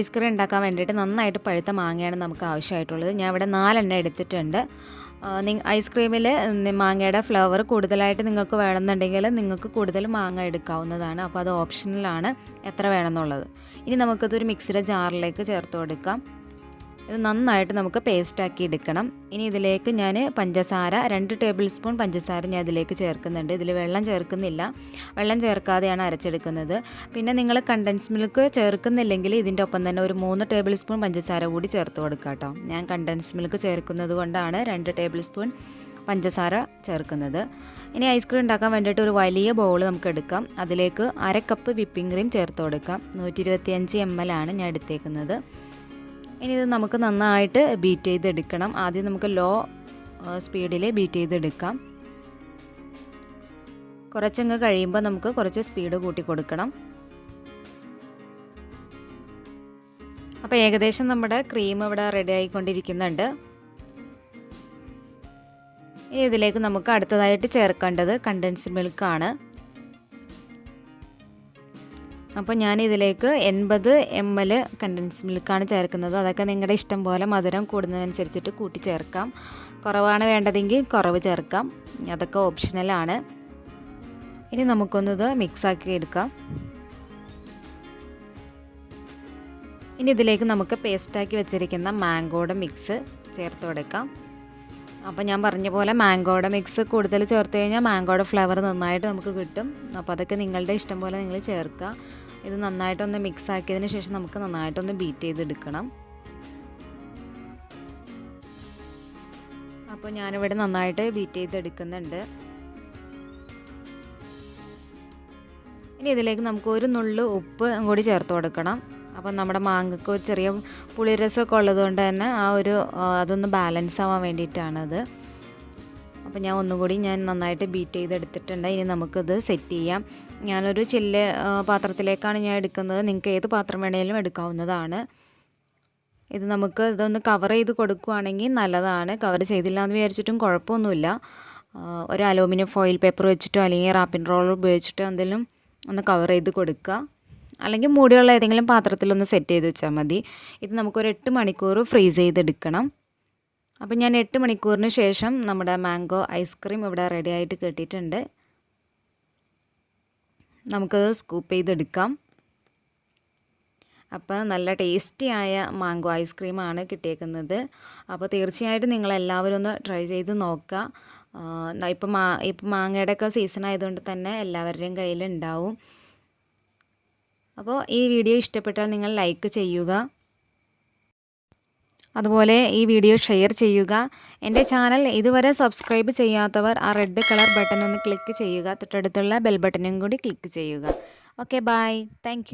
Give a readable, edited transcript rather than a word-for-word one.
Ice cream ഉണ്ടാക്കാൻ വേണ്ടിയിട്ട് നന്നായിട്ട് പഴുത്ത മാങ്ങയാണ് നമുക്ക് ആവശ്യമായിട്ടുള്ളത്. ഞാൻ ഇവിടെ 4 എണ്ണം എടുത്തിട്ടുണ്ട്. ഐസ്ക്രീമിൽ മാങ്ങയുടെ ഫ്ലേവർ കൂടുതലായിട്ട് നിങ്ങൾക്ക് വേണമെന്നുണ്ടെങ്കിൽ നിങ്ങൾക്ക് കൂടുതൽ മാങ്ങ എടുക്കാവുന്നതാണ്. അപ്പോൾ അത് ഓപ്ഷണലാണ് എത്ര വേണമെന്നുള്ളത്. ഇനി നമുക്കതൊരു മിക്സിയുടെ ജാറിലേക്ക് ചേർത്ത് കൊടുക്കാം. ഇത് നന്നായിട്ട് നമുക്ക് പേസ്റ്റാക്കി എടുക്കണം. ഇനി ഇതിലേക്ക് ഞാൻ പഞ്ചസാര 2 ടേബിൾ സ്പൂൺ പഞ്ചസാര ഞാൻ ഇതിലേക്ക് ചേർക്കുന്നുണ്ട്. ഇതിൽ വെള്ളം ചേർക്കുന്നില്ല, വെള്ളം ചേർക്കാതെയാണ് അരച്ചെടുക്കുന്നത്. പിന്നെ നിങ്ങൾ കണ്ടൻസ് മിൽക്ക് ചേർക്കുന്നില്ലെങ്കിൽ ഇതിൻ്റെ ഒപ്പം തന്നെ ഒരു 3 ടേബിൾ സ്പൂൺ പഞ്ചസാര കൂടി ചേർത്ത് കൊടുക്കുക കേട്ടോ. ഞാൻ കണ്ടൻസ് മിൽക്ക് ചേർക്കുന്നത് കൊണ്ടാണ് 2 ടേബിൽ സ്പൂൺ പഞ്ചസാര ചേർക്കുന്നത്. ഇനി ഐസ്ക്രീം ഉണ്ടാക്കാൻ വേണ്ടിയിട്ട് ഒരു വലിയ ബൗൾ നമുക്ക് എടുക്കാം. അതിലേക്ക് 1/2 കപ്പ് വിപ്പിംഗ് ക്രീം ചേർത്ത് കൊടുക്കാം. 125 ml ആണ് ഞാൻ എടുത്തേക്കുന്നത്. ഇനി ഇത് നമുക്ക് നന്നായിട്ട് ബീറ്റ് ചെയ്തെടുക്കണം. ആദ്യം നമുക്ക് ലോ സ്പീഡിൽ ബീറ്റ് ചെയ്തെടുക്കാം. കുറച്ചങ്ങ് കഴിയുമ്പോൾ നമുക്ക് കുറച്ച് സ്പീഡ് കൂട്ടി കൊടുക്കണം. അപ്പോൾ ഏകദേശം നമ്മുടെ ക്രീം ഇവിടെ റെഡി ആയിക്കൊണ്ടിരിക്കുന്നുണ്ട്. ഇനി ഇതിലേക്ക് നമുക്ക് അടുത്തതായിട്ട് ചേർക്കേണ്ടത് കണ്ടൻസ്ഡ് മിൽക്കാണ്. അപ്പോൾ ഞാൻ ഇതിലേക്ക് 80 ml കണ്ടൻസ് മിൽക്കാണ് ചേർക്കുന്നത്. അതൊക്കെ നിങ്ങളുടെ ഇഷ്ടം പോലെ മധുരം കൂടുന്നതനുസരിച്ചിട്ട് കൂട്ടി ചേർക്കാം. കുറവാണ് വേണ്ടതെങ്കിൽ കുറവ് ചേർക്കാം, അതൊക്കെ ഓപ്ഷണലാണ്. ഇനി നമുക്കൊന്നത് മിക്സാക്കി എടുക്കാം. ഇനി ഇതിലേക്ക് നമുക്ക് പേസ്റ്റാക്കി വെച്ചിരിക്കുന്ന മാംഗോയുടെ മിക്സ് ചേർത്ത് കൊടുക്കാം. അപ്പോൾ ഞാൻ പറഞ്ഞ പോലെ മാംഗോയുടെ മിക്സ് കൂടുതൽ ചേർത്ത് കഴിഞ്ഞാൽ മാംഗോയുടെ ഫ്ലേവർ നന്നായിട്ട് നമുക്ക് കിട്ടും. അപ്പോൾ അതൊക്കെ നിങ്ങളുടെ ഇഷ്ടം പോലെ നിങ്ങൾ ചേർക്കുക. ഇത് നന്നായിട്ടൊന്ന് മിക്സ് ആക്കിയതിന് ശേഷം നമുക്ക് നന്നായിട്ടൊന്ന് ബീറ്റ് ചെയ്തെടുക്കണം. അപ്പോൾ ഞാനിവിടെ നന്നായിട്ട് ബീറ്റ് ചെയ്തെടുക്കുന്നുണ്ട്. ഇനി ഇതിലേക്ക് നമുക്ക് ഒരു നുള്ളു ഉപ്പ് കൂടി ചേർത്ത് കൊടുക്കണം. അപ്പം നമ്മുടെ മാങ്ങയ്ക്ക് ഒരു ചെറിയ പുളിരസമൊക്കെ ഉള്ളതുകൊണ്ട് തന്നെ അതൊന്ന് ബാലൻസ് ആവാൻ വേണ്ടിയിട്ടാണത്. അപ്പോൾ ഞാൻ ഒന്നുകൂടി നന്നായിട്ട് ബീറ്റ് ചെയ്തെടുത്തിട്ടുണ്ട്. ഇനി നമുക്കിത് സെറ്റ് ചെയ്യാം. ഞാനൊരു ചില്ല് പാത്രത്തിലേക്കാണ് ഞാൻ എടുക്കുന്നത്. നിങ്ങൾക്ക് ഏത് പാത്രം വേണമെങ്കിലും എടുക്കാവുന്നതാണ്. ഇതൊന്ന് കവർ ചെയ്ത് കൊടുക്കുകയാണെങ്കിൽ നല്ലതാണ്. കവർ ചെയ്തില്ല എന്ന് വിചാരിച്ചിട്ടും കുഴപ്പമൊന്നുമില്ല. ഒരു അലൂമിനിയം ഫോയിൽ പേപ്പർ വെച്ചിട്ടോ അല്ലെങ്കിൽ റാപ്പിംഗ് റോളർ ഉപയോഗിച്ചിട്ടോ എന്തെങ്കിലും ഒന്ന് കവർ ചെയ്ത് കൊടുക്കുക. അല്ലെങ്കിൽ മൂടിയുള്ള ഏതെങ്കിലും പാത്രത്തിലൊന്ന് സെറ്റ് ചെയ്ത് വെച്ചാൽ മതി. ഇത് നമുക്കൊരു 8 മണിക്കൂർ ഫ്രീസ് ചെയ്തെടുക്കണം. അപ്പോൾ ഞാൻ 8 മണിക്കൂറിന് ശേഷം നമ്മുടെ മാംഗോ ഐസ്ക്രീം ഇവിടെ റെഡി ആയിട്ട് കിട്ടിയിട്ടുണ്ട്. നമുക്കത് സ്കൂപ്പ് ചെയ്തെടുക്കാം. അപ്പോൾ നല്ല ടേസ്റ്റിയായ മാംഗോ ഐസ്ക്രീമാണ് കിട്ടിയേക്കുന്നത്. അപ്പോൾ തീർച്ചയായിട്ടും നിങ്ങളെല്ലാവരും ഒന്ന് ട്രൈ ചെയ്ത് നോക്കുക. ഇപ്പം മാങ്ങയുടെയൊക്കെ സീസൺ ആയതുകൊണ്ട് തന്നെ എല്ലാവരുടെയും കയ്യിലുണ്ടാവും. അപ്പോൾ ഈ വീഡിയോ ഇഷ്ടപ്പെട്ടാൽ നിങ്ങൾ ലൈക്ക് ചെയ്യുക. അതുപോലെ ഈ വീഡിയോ ഷെയർ ചെയ്യുക. എൻ്റെ ചാനൽ ഇതുവരെ സബ്സ്ക്രൈബ് ചെയ്യാത്തവർ ആ റെഡ് കളർ ബട്ടൺ ഒന്ന് ക്ലിക്ക് ചെയ്യുക. തൊട്ടടുത്തുള്ള ബെൽ ബട്ടണും കൂടി ക്ലിക്ക് ചെയ്യുക. Okay, by. താങ്ക്